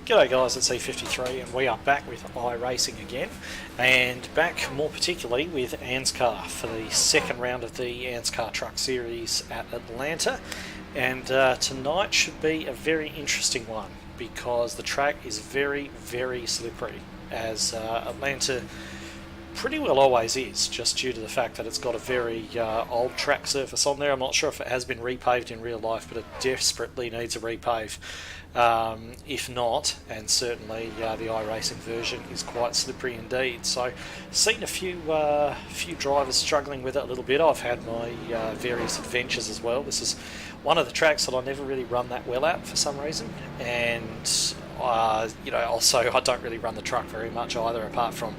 G'day guys, it's E53 and we are back with iRacing again, and back more particularly with ANZCAR for the second round of the ANZCAR Truck Series at Atlanta. And tonight should be a very interesting one because the track is very, very slippery, as Atlanta pretty well always is, just due to the fact that it's got a very old track surface on there. I'm not sure if it has been repaved in real life, but it desperately needs a repave. If not, and certainly the iRacing version is quite slippery indeed. So, seen a few drivers struggling with it a little bit. I've had my various adventures as well. This is one of the tracks that I never really run that well at for some reason, and also I don't really run the truck very much either, apart from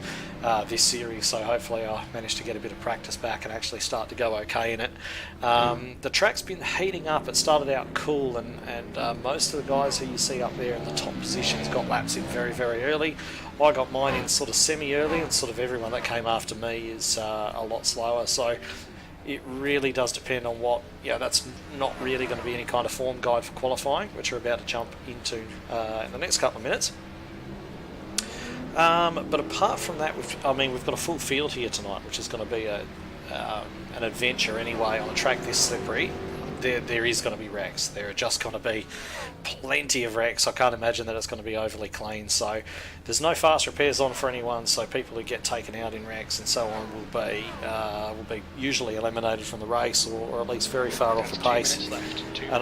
this series, so hopefully I managed to get a bit of practice back and actually start to go okay in it. The track's been heating up. It started out cool, and most of the guys who you see up there in the top positions got laps in very, very early. I got mine in sort of semi-early, and sort of everyone that came after me is a lot slower, so it really does depend on what, that's not really going to be any kind of form guide for qualifying, which we're about to jump into in the next couple of minutes. But apart from that, we've got a full field here tonight, which is going to be an adventure anyway on a track this slippery. There is going to be wrecks. There are just going to be plenty of wrecks. I can't imagine that it's going to be overly clean. So there's no fast repairs on for anyone. So people who get taken out in wrecks and so on will be usually eliminated from the race, or at least very far off the pace and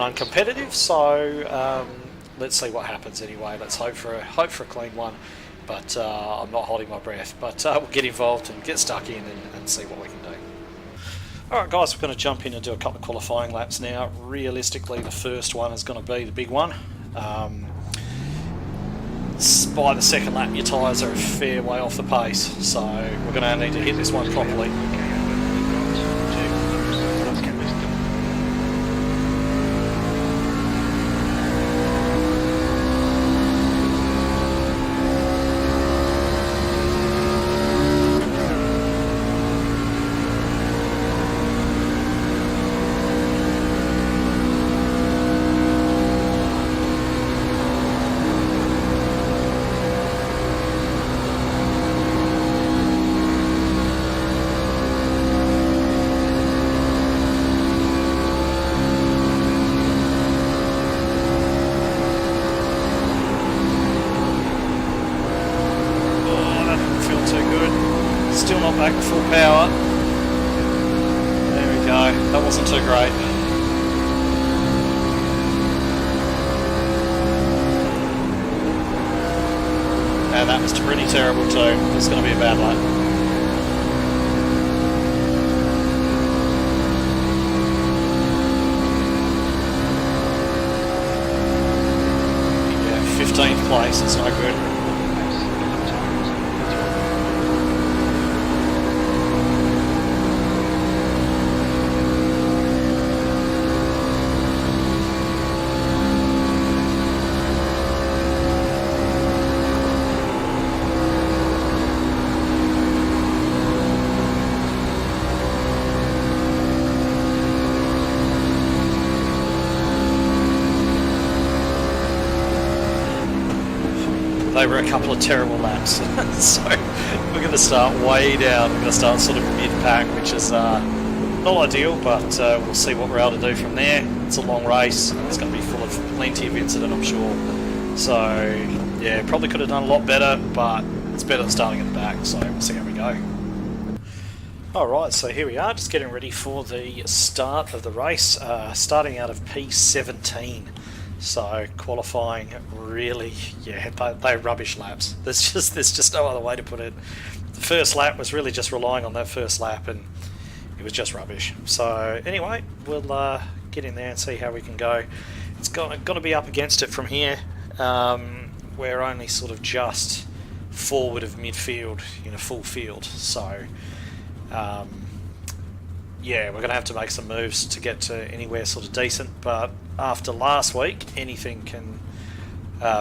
uncompetitive. So let's see what happens anyway. Let's hope for a clean one. But I'm not holding my breath. But we'll get involved and get stuck in and see what we can do. Alright guys, we're going to jump in and do a couple of qualifying laps now. Realistically, the first one is going to be the big one. By the second lap, your tyres are a fair way off the pace, so we're going to need to hit this one properly. Still not back to full power. There we go. That wasn't too great. And that was pretty terrible too. It's going to be a bad lap. Yeah, 15th place. It's no good. They were a couple of terrible laps, so we're going to start way down. We're going to start sort of mid-pack, which is not ideal, but we'll see what we're able to do from there. It's a long race. It's going to be full of plenty of incident, I'm sure. So, yeah, probably could have done a lot better, but it's better than starting at the back, so we'll see how we go. Alright, so here we are, just getting ready for the start of the race, starting out of P17. So qualifying, really, yeah, they're rubbish laps. There's just no other way to put it. The first lap was really just relying on that first lap, and it was just rubbish. So anyway, we'll get in there and see how we can go. It's got to be up against it from here. We're only sort of just forward of midfield in a full field, so yeah, we're going to have to make some moves to get to anywhere sort of decent, but after last week, anything can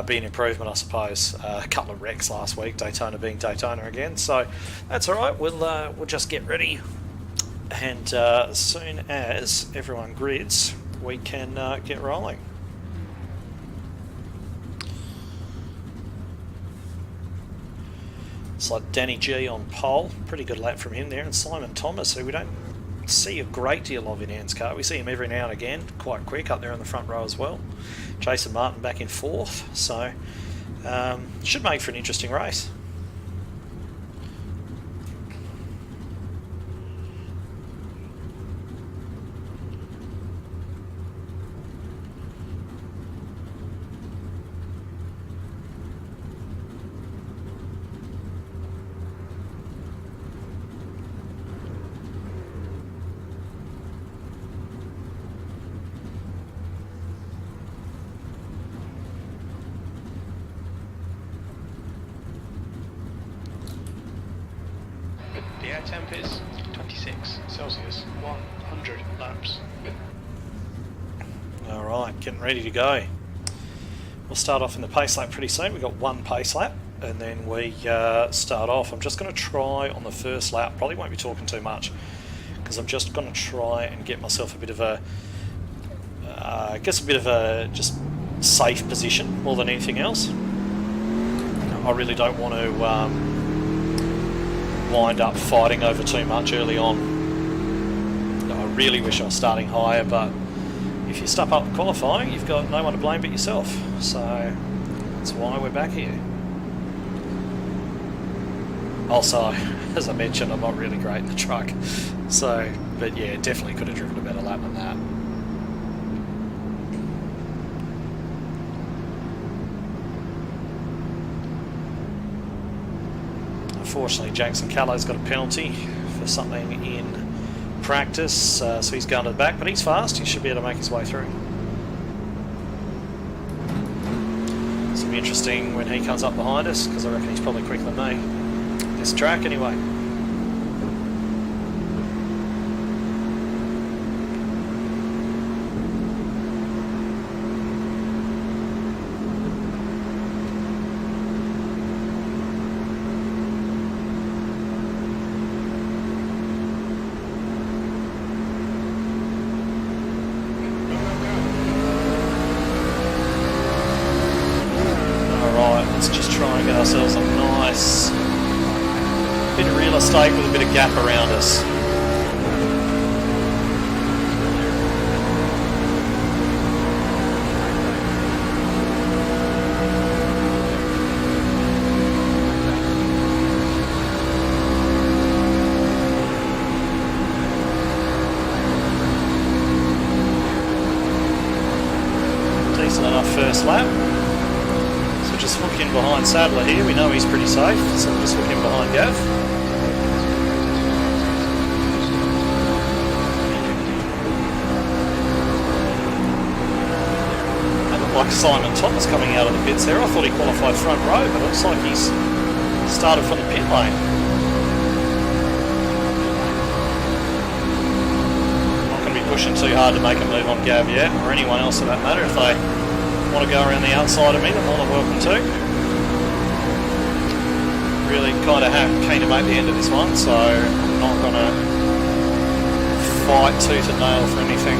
be an improvement, I suppose. A couple of wrecks last week, Daytona being Daytona again, so that's alright. We'll just get ready, and as soon as everyone grids, we can get rolling. It's like Danny G on pole, pretty good lap from him there, and Simon Thomas, who we don't see a great deal of in ANZCAR. We see him every now and again, quite quick up there in the front row as well. Jason Martin back in 4th, so should make for an interesting race. The air temp is 26 Celsius, 100 laps. Alright, getting ready to go. We'll start off in the pace lap pretty soon. We've got one pace lap and then we start off. I'm just going to try on the first lap, probably won't be talking too much, because I'm just going to try and get myself a bit of a, I guess a bit of a just safe position more than anything else. I really don't want to wind up fighting over too much early on. I really wish I was starting higher, but if you step up qualifying, you've got no one to blame but yourself. So that's why we're back here. Also, as I mentioned, I'm not really great in the truck. So, but yeah, definitely could have driven a better lap than that. Unfortunately, Jackson Callow's got a penalty for something in practice, so he's going to the back, but he's fast. He should be able to make his way through. It's going to be interesting when he comes up behind us, because I reckon he's probably quicker than me. This track, anyway. Ourselves a nice bit of real estate with a bit of gap around us. Decent enough first lap. Just hook in behind Sadler here, we know he's pretty safe, so we'll just hook in behind Gav. That looked like Simon Thomas coming out of the pits there. I thought he qualified front row, but it looks like he's started from the pit lane. Not going to be pushing too hard to make a move on Gav yet, or anyone else for that matter. If they want to go around the outside of me, they're more than welcome to. Really kind of keen to make the end of this one, so I'm not going to fight tooth and nail for anything.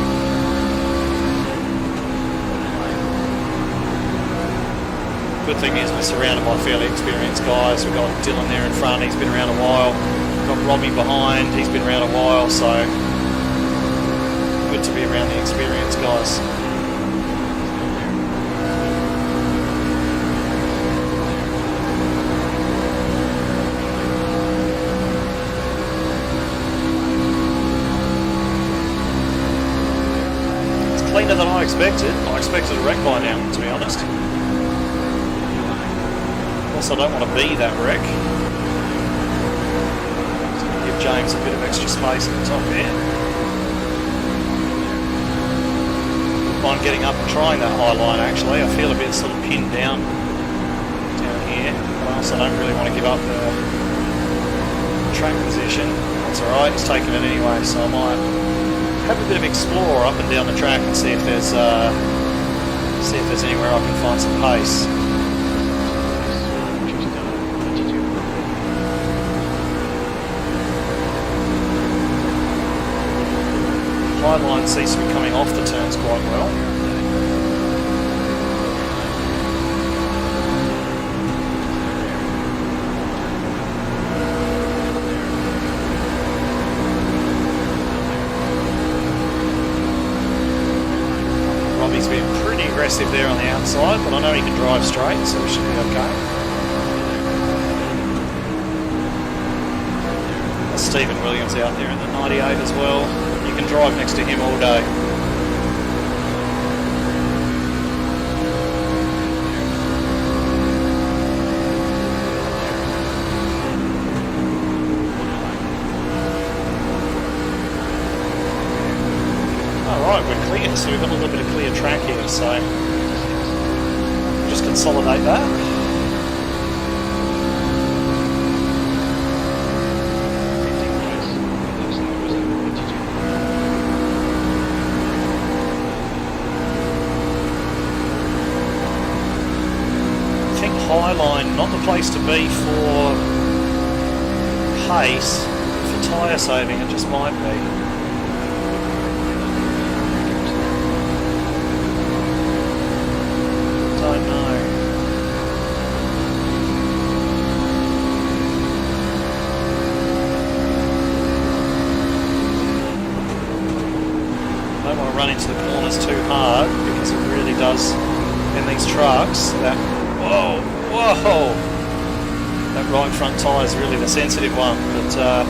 Good thing is we're surrounded by fairly experienced guys. We've got Dylan there in front, he's been around a while. We've got Robbie behind, he's been around a while, so good to be around the experienced guys. Cleaner than I expected. I expected a wreck by now, to be honest. Also, I don't want to be that wreck. So give James a bit of extra space at the top there. Mind getting up and trying that high line actually. I feel a bit sort of pinned down here. But I also don't really want to give up the track position. That's alright, he's taking it anyway, so I might have a bit of explore up and down the track and see if there's anywhere I can find some pace. High line seems to be coming off the turns quite well. aggressive there on the outside, but I know he can drive straight, so we should be okay. There's Stephen Williams out there in the 98 as well. You can drive next to him all day. Alright, we're clear, so we've got a little bit of clear track here, so just consolidate that. Highline, not the place to be for pace, for tyre saving it just might be. Don't know. Don't want to run into the corners too hard because it really does in these trucks that whoa! That right front tyre is really the sensitive one, but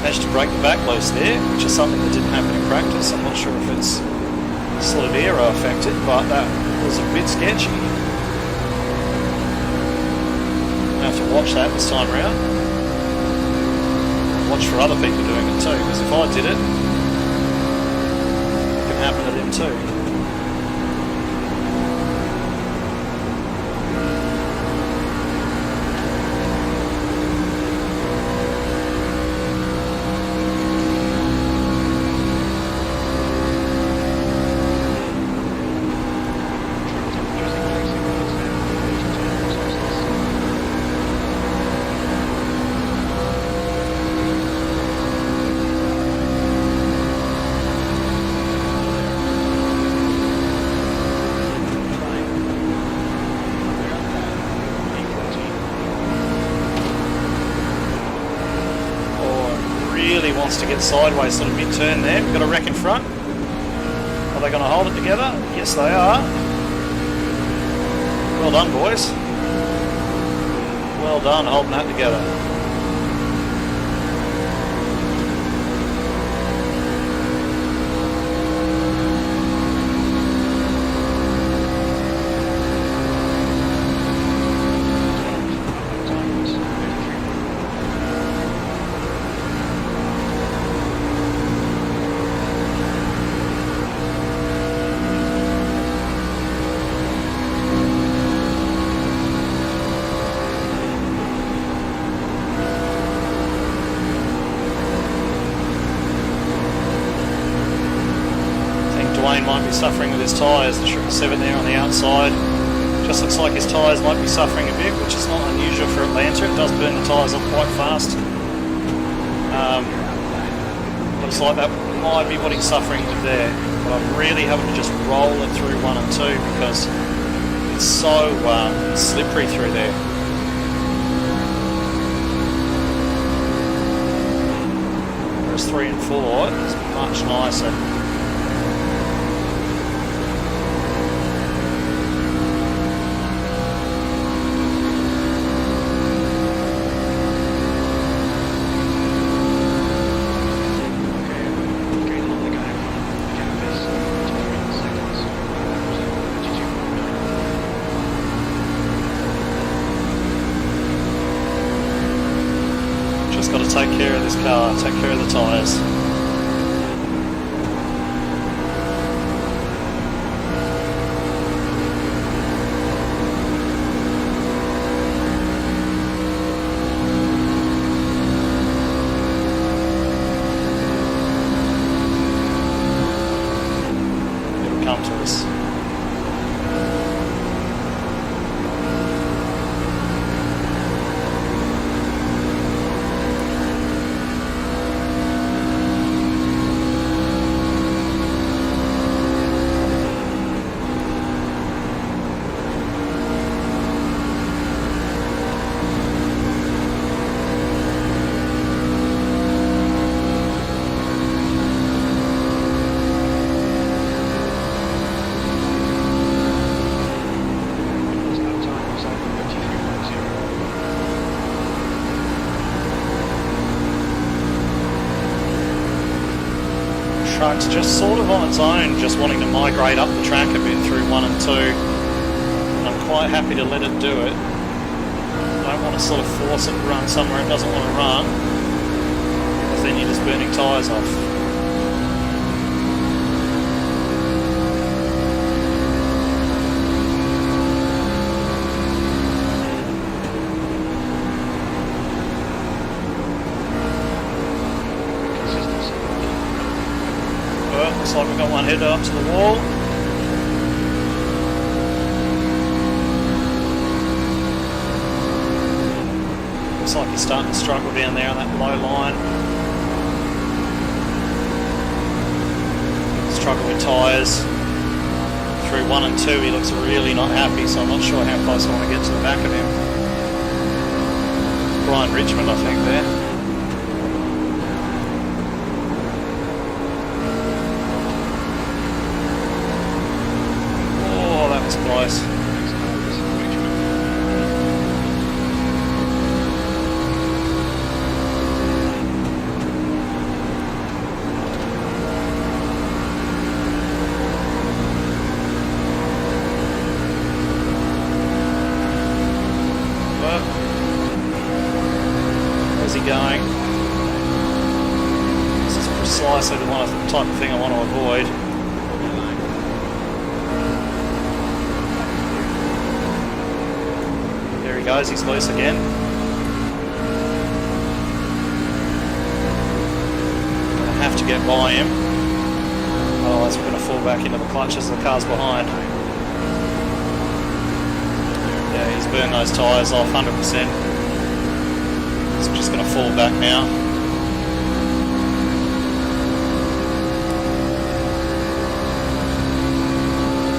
managed to break the back loose there, which is something that didn't happen in practice. I'm not sure if it's sort of aero affected, but that was a bit sketchy. I have to watch that this time around. Watch for other people doing it too, because if I did it, it can happen to them too. Wants to get sideways sort of mid-turn there. We've got a wreck in front. Are they going to hold it together? Yes, they are. Well done, boys. Well done holding that together. Might be suffering with his tyres. The 7 there on the outside just looks like his tyres might be suffering a bit, which is not unusual for Atlanta. It does burn the tyres off quite fast. Looks like that might be what he's suffering with there, but I'm really having to just roll it through 1 and 2 because it's so slippery through there. Whereas 3 and 4 is much nicer. Got to take care of this car, take care of the tyres. It'll come to us. truck's just sort of on its own, just wanting to migrate up the track a bit through 1 and 2. And I'm quite happy to let it do it. I don't want to sort of force it to run somewhere it doesn't want to run, because then you're just burning tyres off. Well, looks like we've got one header up to the wall. Looks like he's starting to struggle down there on that low line. Struggle with tyres. Through 1 and 2 he looks really not happy, so I'm not sure how close I want to get to the back of him. Brian Richmond, I think, there. Oh, that was close. Going. This is precisely the type of thing I want to avoid. There he goes, he's loose again. I have to get by him, otherwise we're going to fall back into the clutches of the cars behind. Yeah, he's burned those tyres off 100%. I'm just going to fall back now.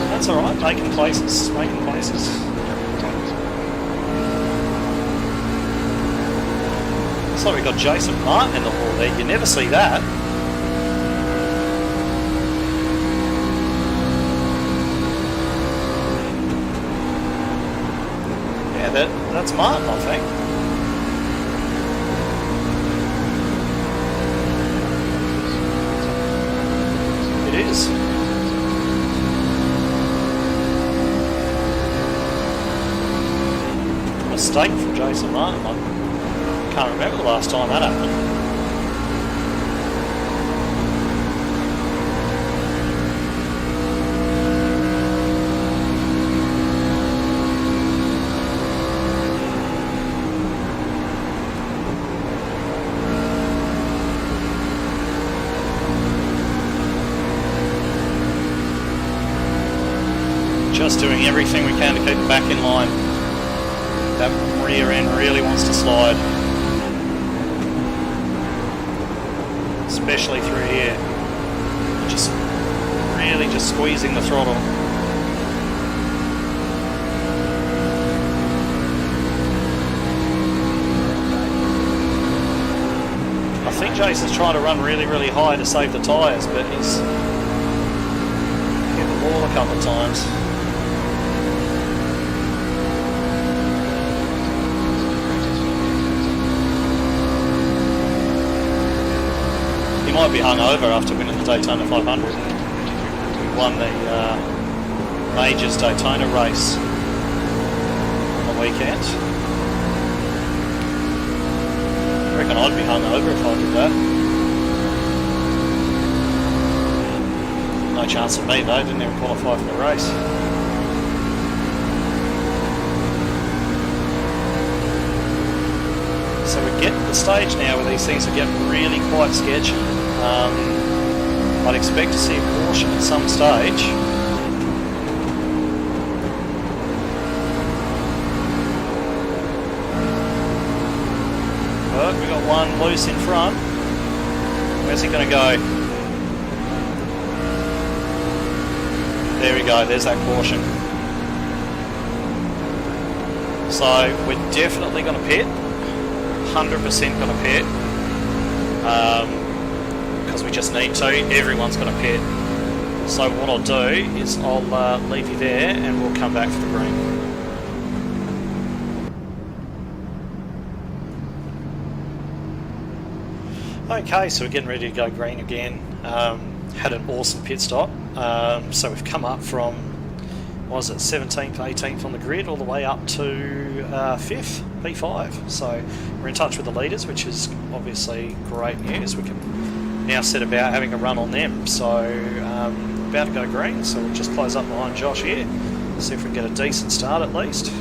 That's alright, making places. Looks like we've got Jason Martin in the hall there, you never see that. Yeah, that's Martin, I think. It is. Mistake from Jason Martin. I can't remember the last time that happened. Just doing everything we can to keep it back in line. That rear end really wants to slide, especially through here. Just really just squeezing the throttle. I think Jason's trying to run really, really high to save the tyres, but he's hit the wall a couple of times. He might be hungover after winning the Daytona 500. He won the Majors Daytona race on the weekend. I reckon I'd be hungover if I did that. No chance of me though, didn't even qualify for the race. So we're getting to the stage now where these things are getting really quite sketchy. I'd expect to see a caution at some stage. But we've got one loose in front. Where's he going to go? There we go, there's that caution. So we're definitely going to pit. 100% going to pit. Because we just need to. Everyone's going to pit. So what I'll do is I'll leave you there and we'll come back for the green. Okay, so we're getting ready to go green again. had an awesome pit stop. So we've come up from, what was it, 17th, 18th on the grid, all the way up to 5th, P5. So we're in touch with the leaders, which is obviously great news. We can now set about having a run on them. So about to go green, so we'll just close up behind Josh here, see if we can get a decent start at least.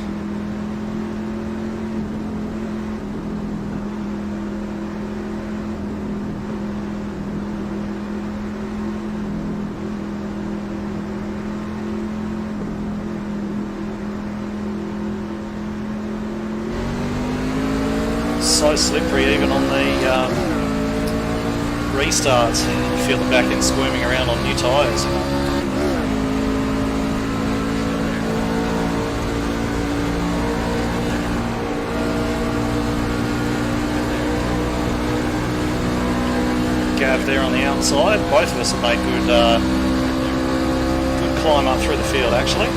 So slippery even on the restarts. You feel the back end squirming around on new tyres. Gav there on the outside. Both of us have made good climb up through the field actually.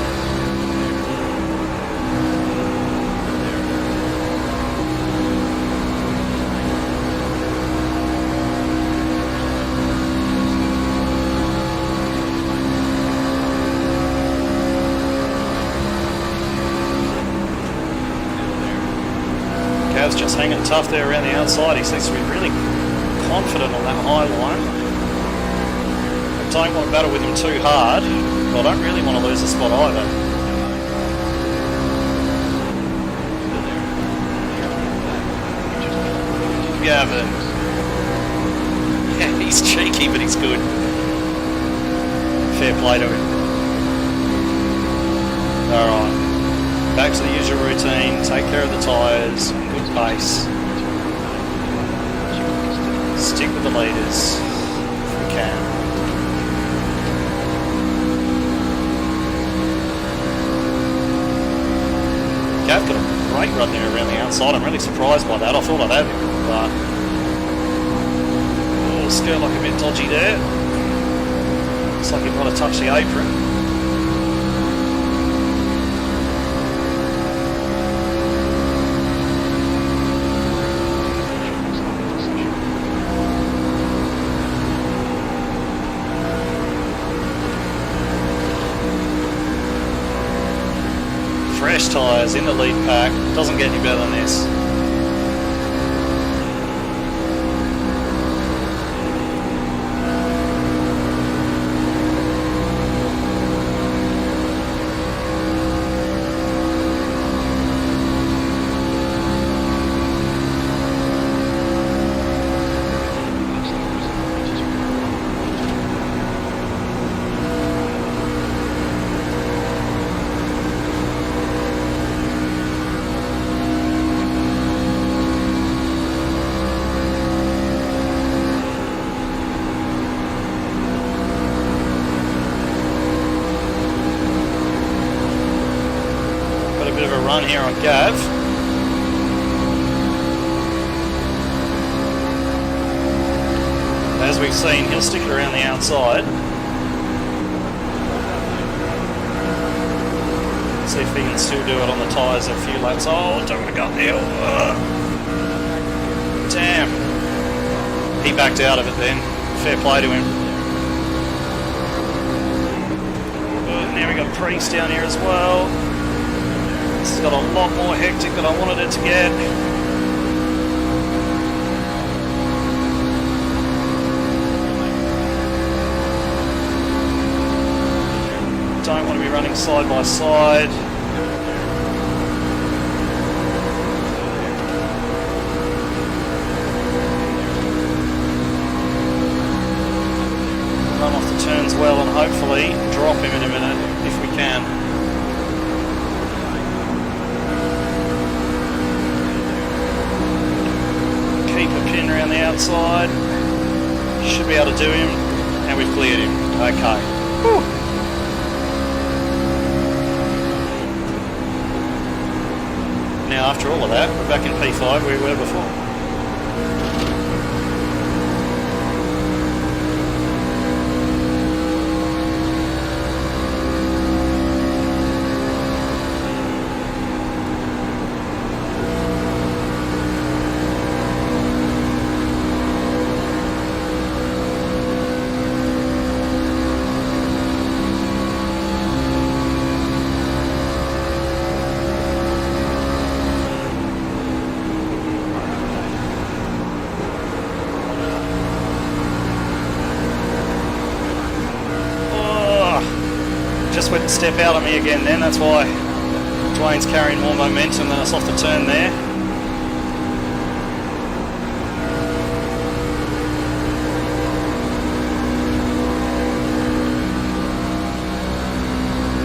Just hanging tough there around the outside. He seems to be really confident on that high line. I don't want to battle with him too hard, but I don't really want to lose a spot either. Gavin. Yeah, he's cheeky, but he's good. Fair play to him. Alright. Back to the usual routine, take care of the tyres, good pace. Stick with the leaders if we can. Gav got a great run there around the outside. I'm really surprised by that. I thought I'd have him, but skirt like a bit dodgy there. Looks like he might have touched the apron. Fresh tyres in the lead pack, doesn't get any better than this. Run here on Gav. As we've seen, he'll stick it around the outside. See if he can still do it on the tyres a few laps. Oh, don't want to go up there. Damn. He backed out of it then. Fair play to him. Now we got Priest down here as well. This has got a lot more hectic than I wanted it to get. Don't want to be running side by side. Run off the turns well and hopefully drop him in a minute if we can. Around the outside, should be able to do him, and we've cleared him. Okay. Whew. Now after all of that, we're back in P5 where we were before. just went and step out on me again then, that's why Dwayne's carrying more momentum than us off the turn there.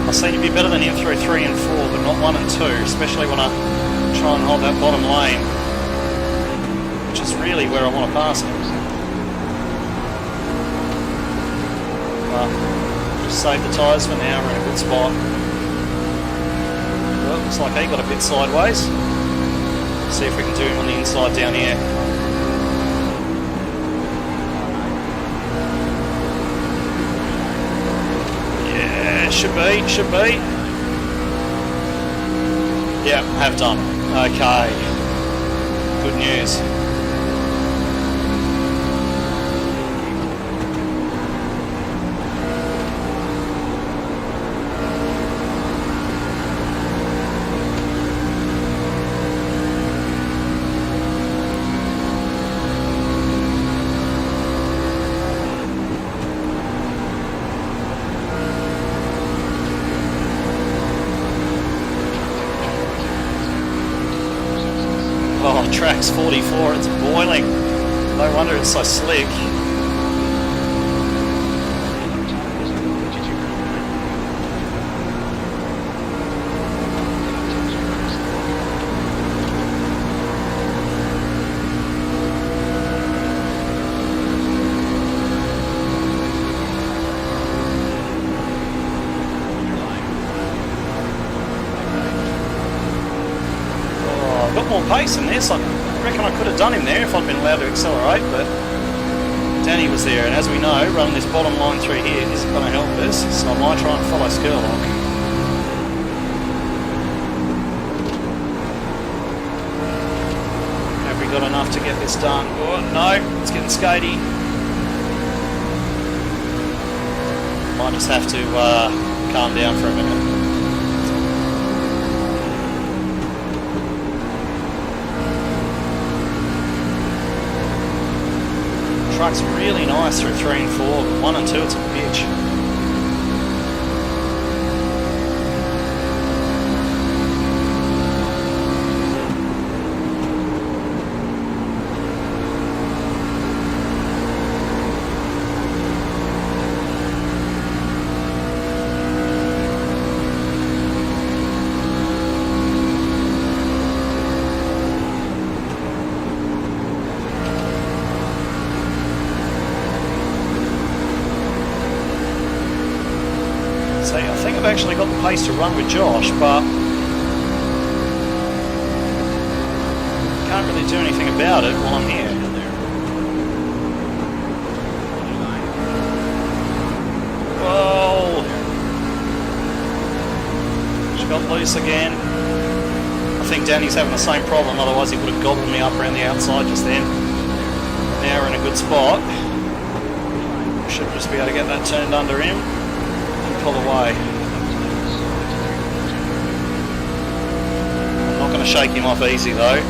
I seem to be better than him through 3 and 4, but not 1 and 2, especially when I try and hold that bottom lane, which is really where I want to pass him. Well, just save the tyres for now, we're in a good spot. Well, looks like he got a bit sideways. See if we can do him on the inside down here. Should be. Yeah, have done. Okay. Good news. Oh, track's 44, it's boiling. No wonder it's so slick. More pace in this. I reckon I could have done him there if I'd been allowed to accelerate, but Danny was there, and as we know, running this bottom line through here isn't going to help us, so I might try and follow Skurlock. Have we got enough to get this done? Oh no, it's getting skatey. Might just have to calm down for a minute. Truck's really nice through 3 and 4, but 1 and 2 it's a bitch. I think I've actually got the pace to run with Josh, but can't really do anything about it while I'm here. Whoa! She got loose again. I think Danny's having the same problem, otherwise he would have gobbled me up around the outside just then. Now we're in a good spot. Should just be able to get that turned under him. Pull away. I'm not going to shake him off easy though.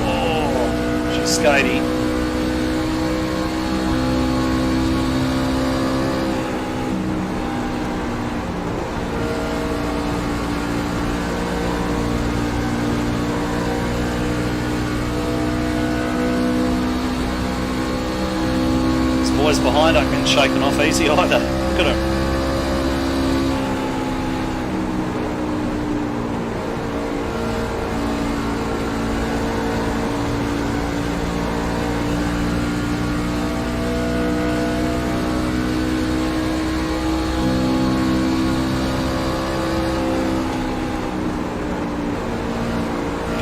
Oh, she's skatey. Boys behind aren't getting shaken off easy either. Look at him.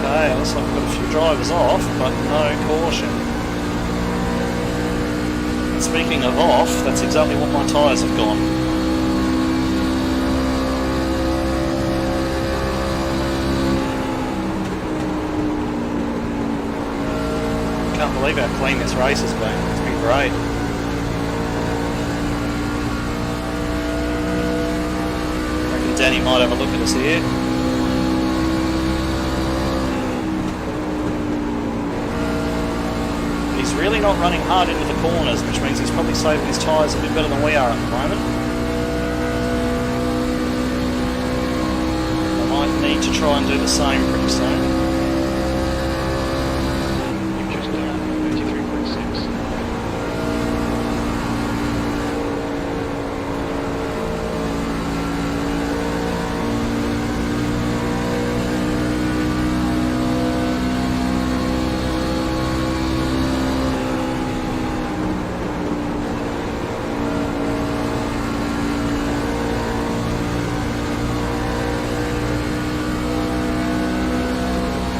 Okay, looks like we've got a few drivers off, but no caution. Speaking of off, that's exactly what my tyres have gone. Can't believe how clean this race has been. It's been great. Danny might have a look at us here. He's really not running hard into the corners, which means he's probably saving his tyres a bit better than we are at the moment. I might need to try and do the same pretty soon. You've just done 33.6.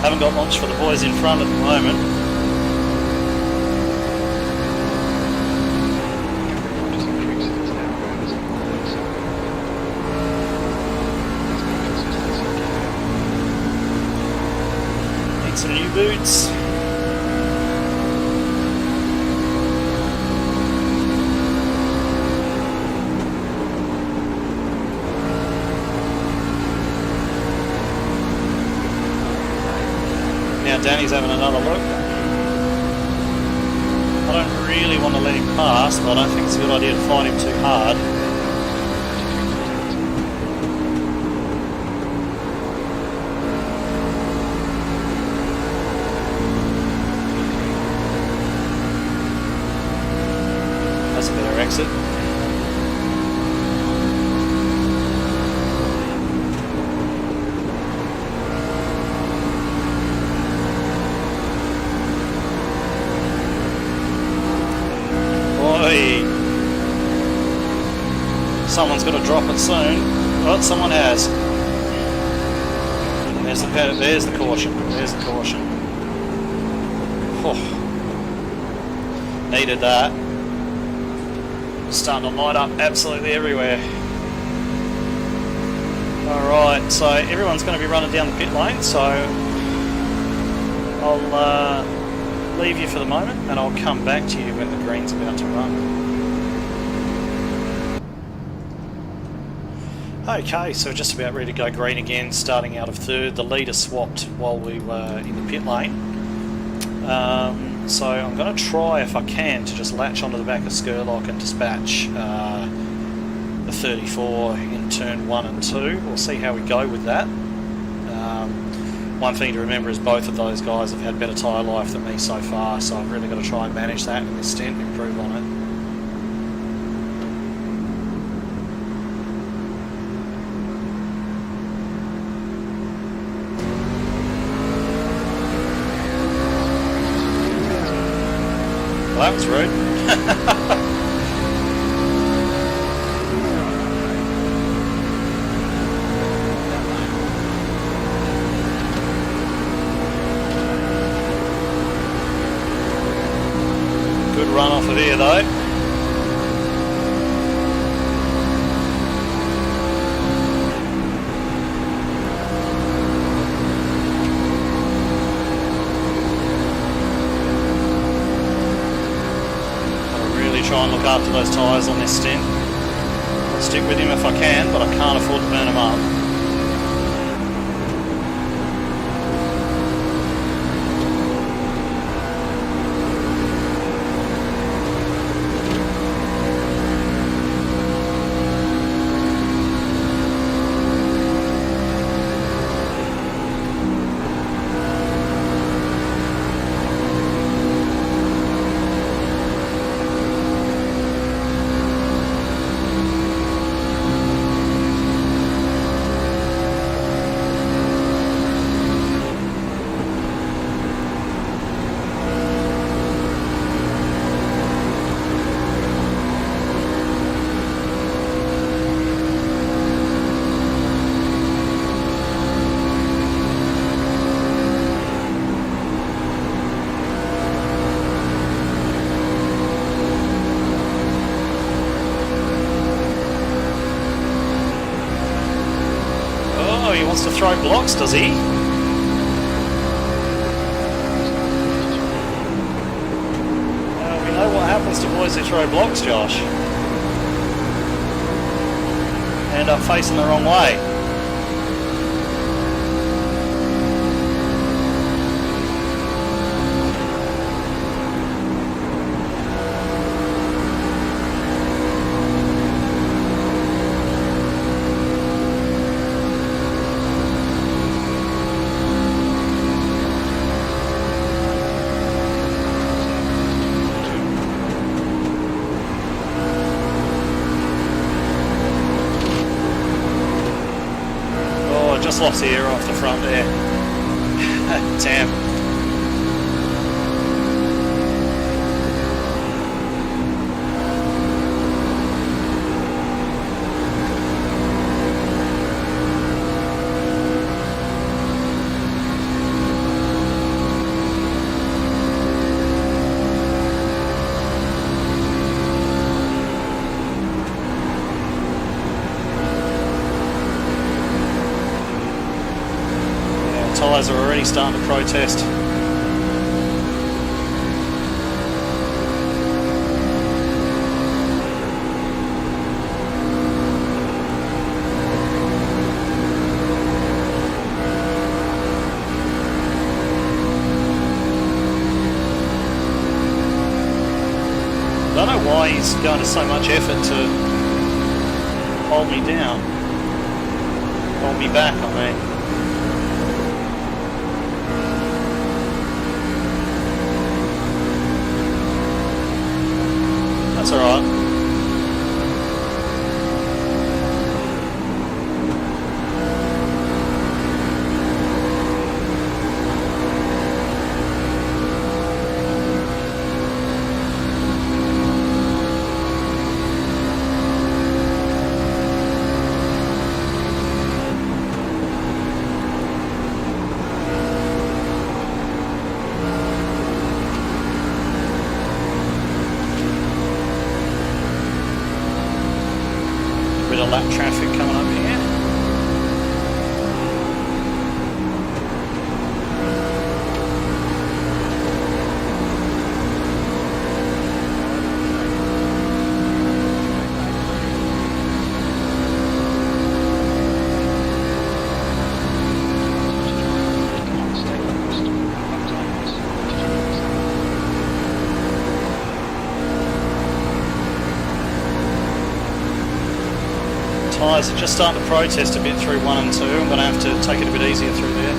Haven't got much for the boys in front at the moment. Just increase it now, guys. So, there's more consistency. Need some new boots. Now Danny's having another look. I don't really want to let him pass, but I don't think it's a good idea to fight him too hard. That's a better exit. Someone's got to drop it soon. Oh, someone has. There's the caution. There's the caution. Oh. Needed that. Starting to light up absolutely everywhere. Alright, so everyone's going to be running down the pit lane, so I'll leave you for the moment and I'll come back to you when the green's about to run. Okay, so we're just about ready to go green again, starting out of third. The leader swapped while we were in the pit lane. So I'm going to try, if I can, to just latch onto the back of Skurlock and dispatch the 34 in turn 1 and 2. We'll see how we go with that. One thing to remember is both of those guys have had better tyre life than me so far, so I've really got to try and manage that in this stint, improve on it. Well, that was rude. Good run off of here though. Try and look after those tyres on this stint. I'll stick with him if I can, but I can't afford to burn him up. He wants to throw blocks, does he? We know what happens to boys who throw blocks, Josh. End up facing the wrong way. just lost the air off the front there. Damn. Tyres are already starting to protest. I don't know why he's going to so much effort to hold me down. Hold me back, I mean. That's alright. Bit of lap traffic coming up here. Tyres are just starting to protest a bit through 1 and 2. I'm going to have to take it a bit easier through there.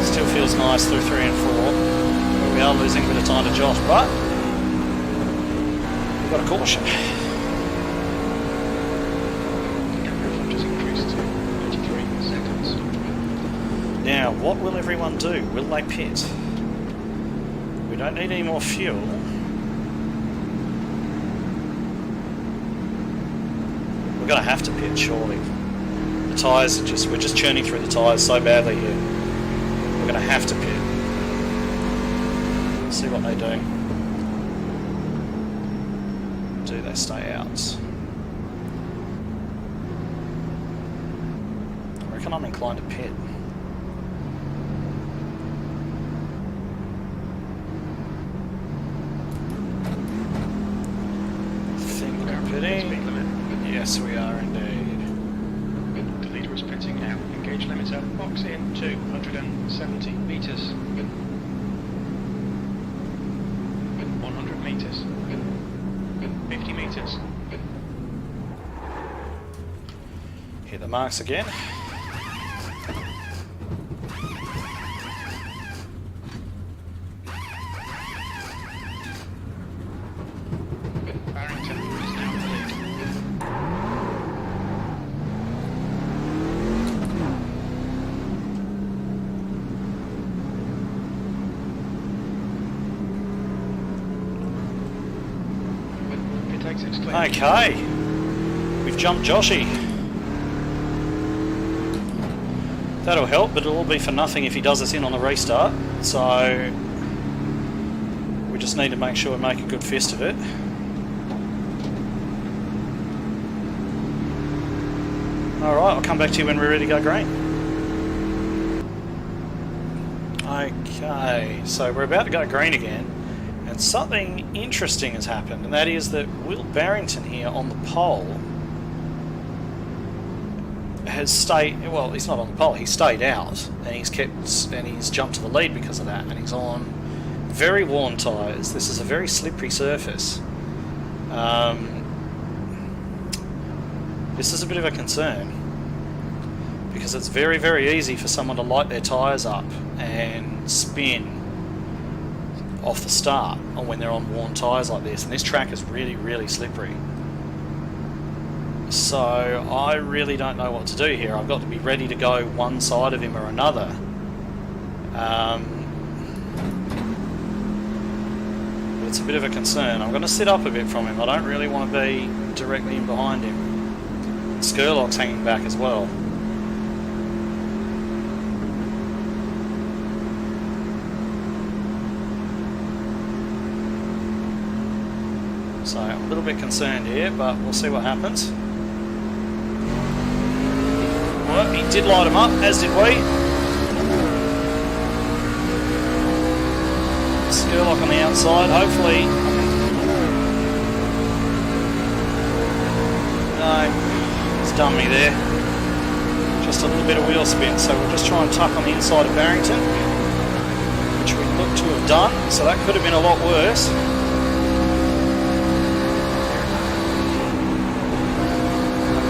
Still feels nice through 3 and 4. Where we are losing a bit of time to Josh, but we've got a caution. Just increased to 33 seconds. Now, what will everyone do? Will they pit? We don't need any more fuel. We're going to have to pit, surely. The tyres are we're just churning through the tyres so badly here. We're going to have to pit. See what they do. Do they stay out? I reckon I'm inclined to pit. Yes, we are indeed. The leader is pitting now. Engage limiter. Box in 270 metres. 100 metres. 50 metres. Hit the marks again. Okay, we've jumped Joshy. That'll help, but it'll all be for nothing if he does us in on the restart. So we just need to make sure we make a good fist of it. Alright, I'll come back to you when we're ready to go green. Okay, so we're about to go green again. And something interesting has happened, and that is that Will Barrington here on the pole has stayed, well, he's not on the pole, he stayed out, and he's jumped to the lead because of that, and he's on very worn tyres. This is a very slippery surface. This is a bit of a concern, because it's very, very easy for someone to light their tyres up and spin off the start or when they're on worn tyres like this, and this track is really, really slippery. So I really don't know what to do here. I've got to be ready to go one side of him or another. It's a bit of a concern. I'm going to sit up a bit from him. I don't really want to be directly in behind him. Skurlock's hanging back as well. So I'm a little bit concerned here, but we'll see what happens. Well, he did light him up, as did we. Skurlock on the outside, hopefully. No, he's done me there. Just a little bit of wheel spin, so we'll just try and tuck on the inside of Barrington, which we look to have done, so that could have been a lot worse.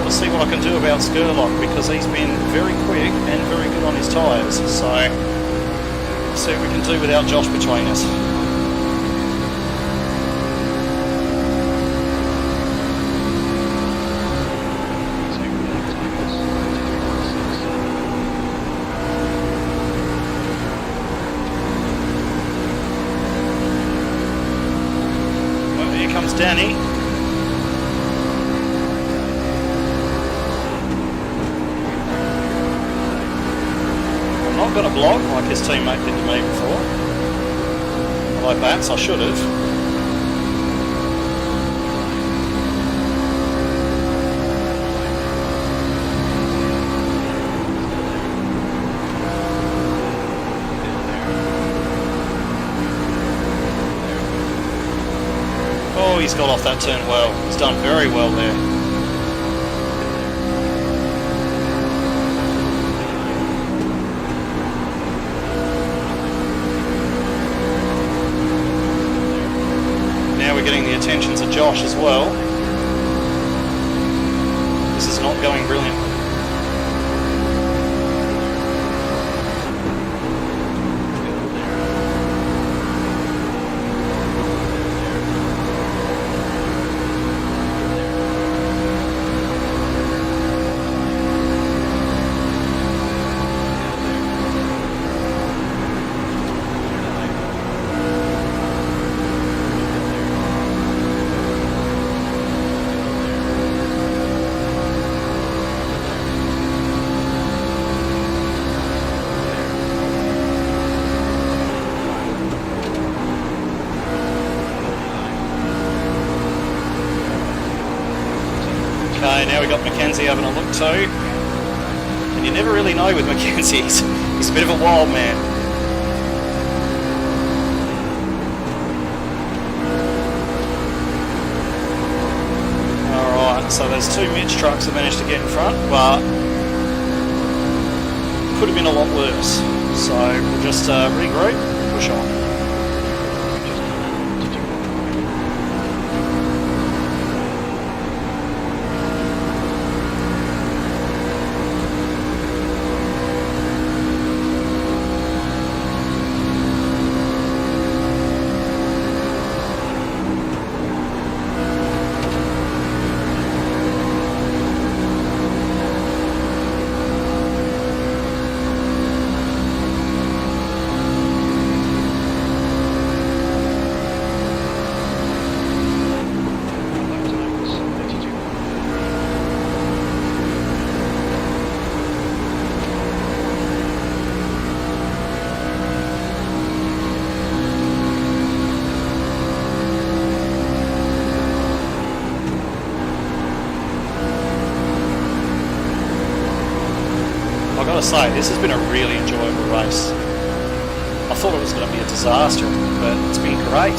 I'll see what I can do about Skurlock, because he's been very quick and very good on his tyres, so we'll see what we can do without Josh between us. Well, here comes Danny. I've got a block like his teammate did to me before. Although perhaps I should have. Oh, he's got off that turn well. He's done very well there. Getting the attentions of Josh as well. This is not going brilliantly. Okay, now we've got Mackenzie having a look too. And you never really know with Mackenzie, he's a bit of a wild man. Alright, so there's two Mitch trucks that managed to get in front, but could have been a lot worse. So we'll just regroup, push on. I've got to say, this has been a really enjoyable race. I thought it was going to be a disaster, but it's been great.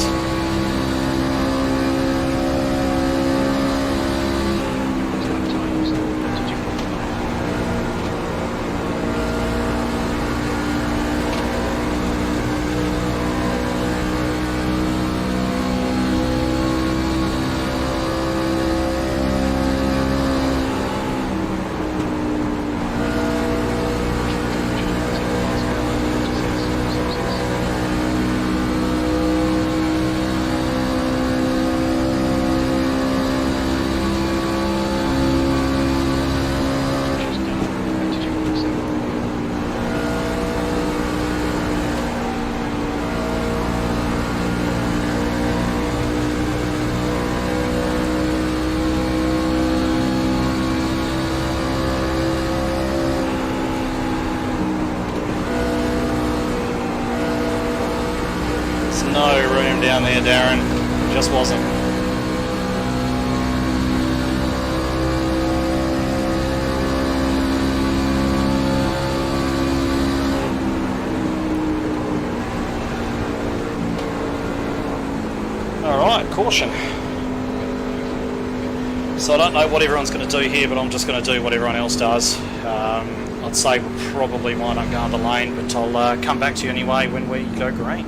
no room down there, Darren. Just wasn't. Alright, caution. So I don't know what everyone's going to do here, but I'm just going to do what everyone else does. I'd say we probably might not go on the lane, but I'll come back to you anyway when we go green.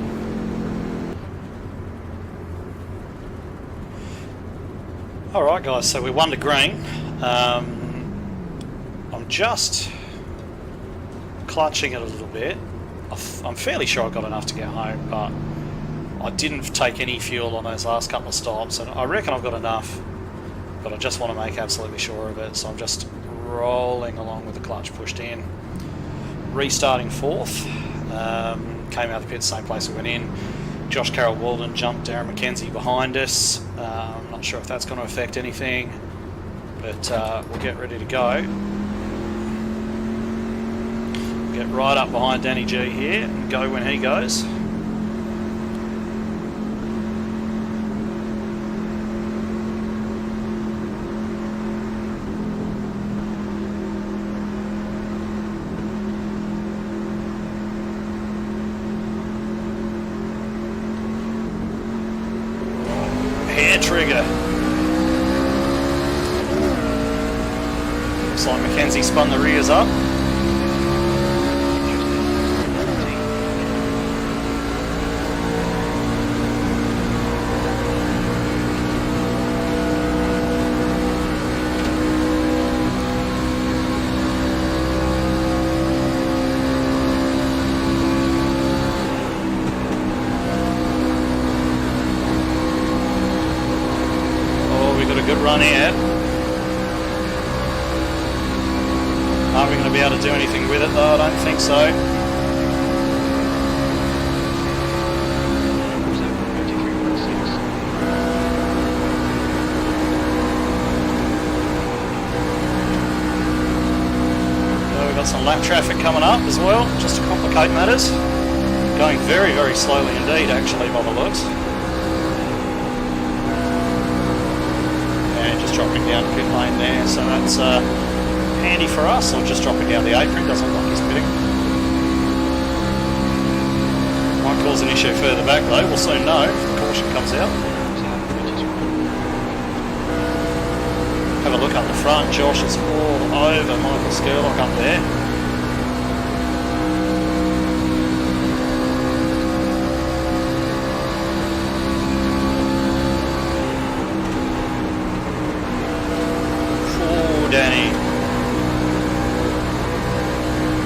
Alright guys, so we're 1 to green. I'm just clutching it a little bit. I'm fairly sure I got enough to get home, but I didn't take any fuel on those last couple of stops, and I reckon I've got enough, but I just want to make absolutely sure of it, so I'm just rolling along with the clutch pushed in. Restarting 4th, came out of the pit same place we went in. Josh Carroll Walden jumped Darren McKenzie behind us. I'm not sure if that's going to affect anything, but we'll get ready to go. Get right up behind Danny G here and go when he goes. Trigger. Looks like Mackenzie spun the rears up. Good run here. Are we going to be able to do anything with it though? I don't think so. So we've got some lap traffic coming up as well, just to complicate matters. Going very, very slowly indeed actually by the looks. Dropping down pit lane there, so that's handy for us. Or just dropping down the apron, doesn't look like he's pitting. Might cause an issue further back though, we'll soon know if the caution comes out. Have a look up the front, Josh is all over Michael Skurlock up there. Danny.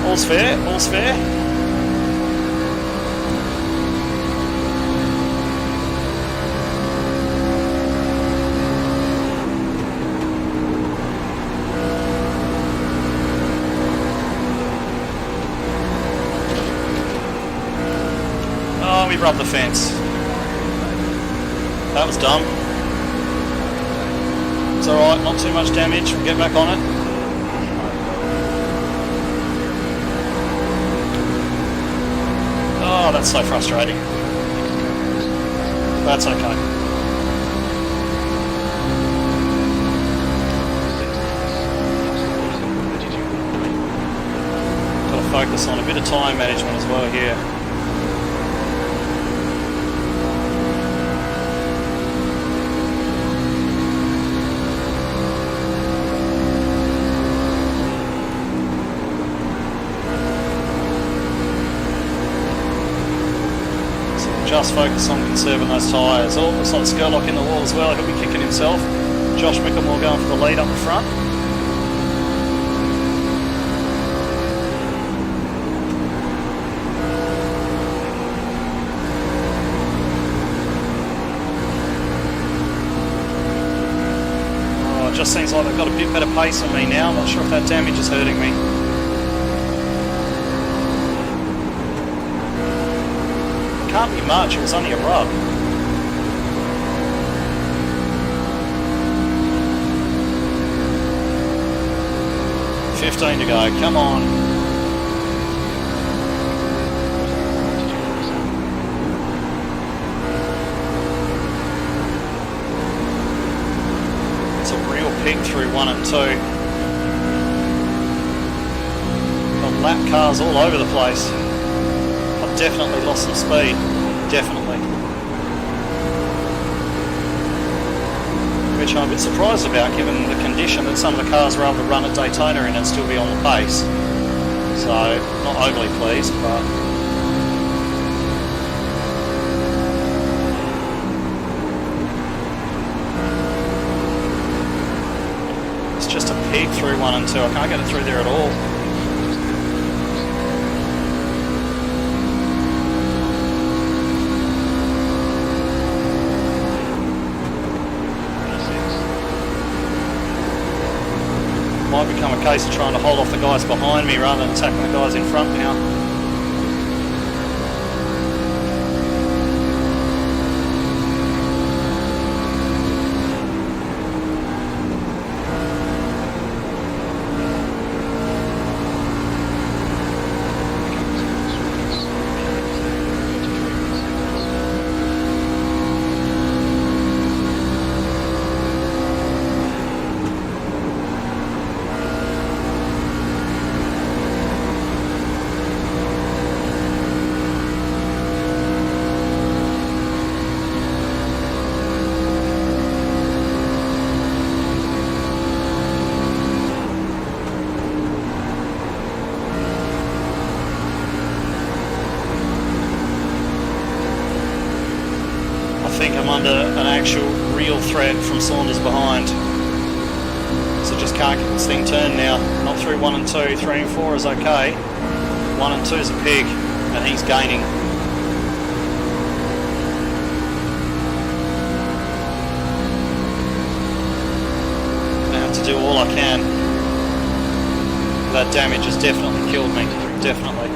All's fair, all's fair. Oh, we rubbed the fence. That was dumb. It's alright, not too much damage, we'll get back on it. Oh, that's so frustrating. That's okay. Got to focus on a bit of time management as well here. Just focus on conserving those tyres. Oh, looks like Skurlock in the wall as well. He'll be kicking himself. Josh Mickelmore going for the lead up the front. Oh, it just seems like they've got a bit better pace on me now. I'm not sure if that damage is hurting me. Can't be much, it was only a rub. $15 to go, come on. 1 and 2. Got lap cars all over the place. I've definitely lost some speed, definitely. Which I'm a bit surprised about given the condition that some of the cars were able to run at Daytona in and still be on the pace. So, not overly pleased, but... it's just a pig through 1 and 2. I can't get it through there at all. Might become a case of trying to hold off the guys behind me rather than attacking the guys in front now. I think I'm under an actual real threat from Saunders behind. So just can't get this thing turned now. Not through 1 and 2, 3 and 4 is okay. 1 and 2 is a pig, and he's gaining. I have to do all I can. That damage has definitely killed me, definitely.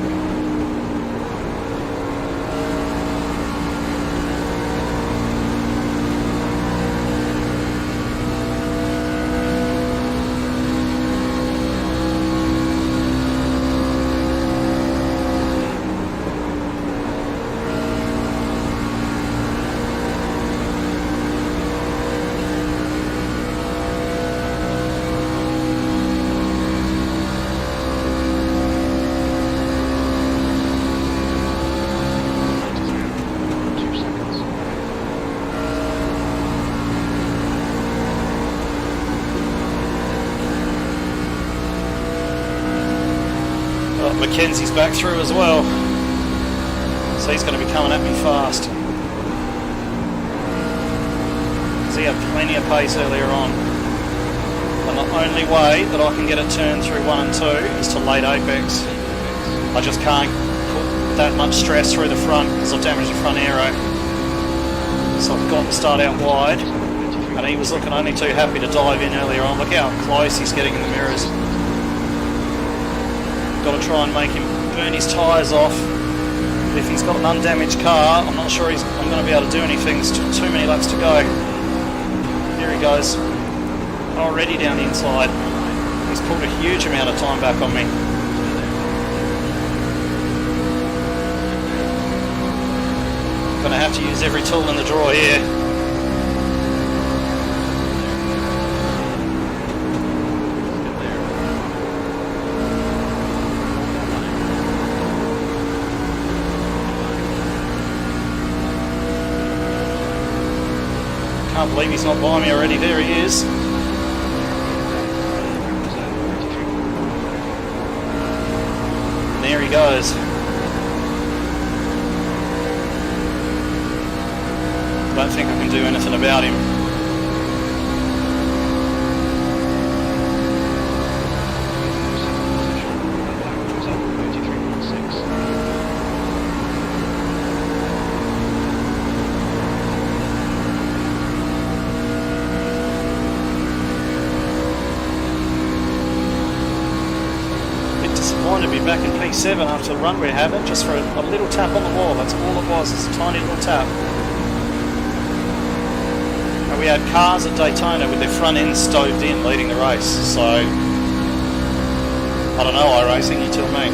Mackenzie's back through as well, so he's going to be coming at me fast. Because he had plenty of pace earlier on, and the only way that I can get it turned through 1 and 2 is to late apex. I just can't put that much stress through the front because I've damaged the front aero, so I've got to start out wide, and he was looking only too happy to dive in earlier on. Look how close he's getting in the mirrors. Got to try and make him burn his tyres off. If he's got an undamaged car, I'm not sure I'm going to be able to do anything. There's too many laps to go. Here he goes. Already down the inside. He's pulled a huge amount of time back on me. Going to have to use every tool in the drawer here. Can't believe he's not by me already. There he is. And there he goes. I don't think I can do anything about him. To be back in P7 after the run we're having, just for a little tap on the wall. That's all it was, it's a tiny little tap. And we had cars at Daytona with their front ends stoved in leading the race, so I don't know, iRacing, you tell me.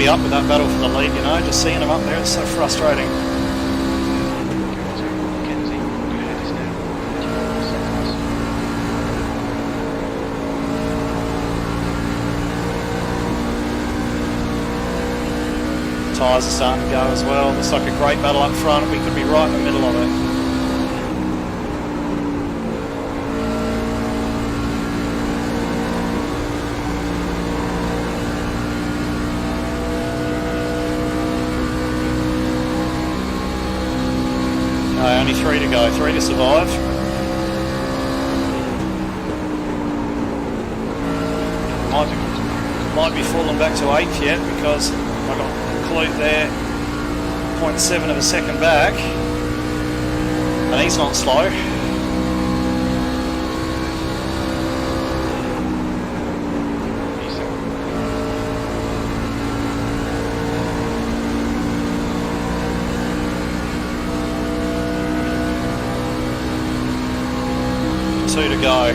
already up with that battle for the lead, you know, just seeing them up there, it's so frustrating. Tyres are starting to go as well. Looks like a great battle up front. We could be right in the middle of it. No, only 3 to go. 3 to survive. Might be falling back to 8th yet because I got Clute there, 0.7 of a second back, and he's not slow. Two to go.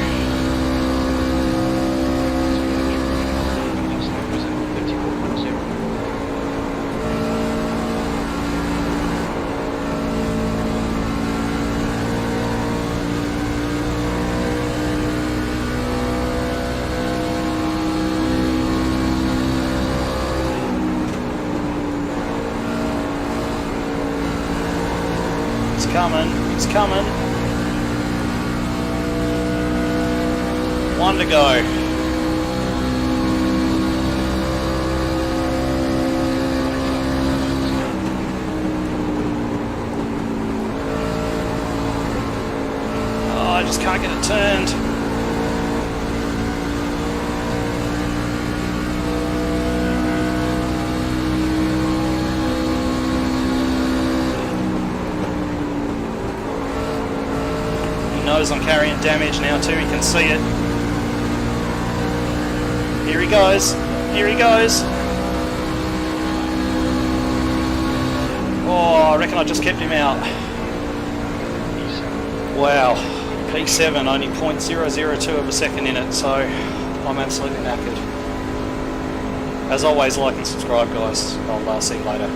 It's coming. 1 to go. Oh, I just can't get it turned. I'm carrying damage now too, he can see it. Here he goes. Oh, I reckon I just kept him out. Wow, P7, only 0.002 of a second in it, so I'm absolutely knackered. As always, like and subscribe guys. I'll see you later.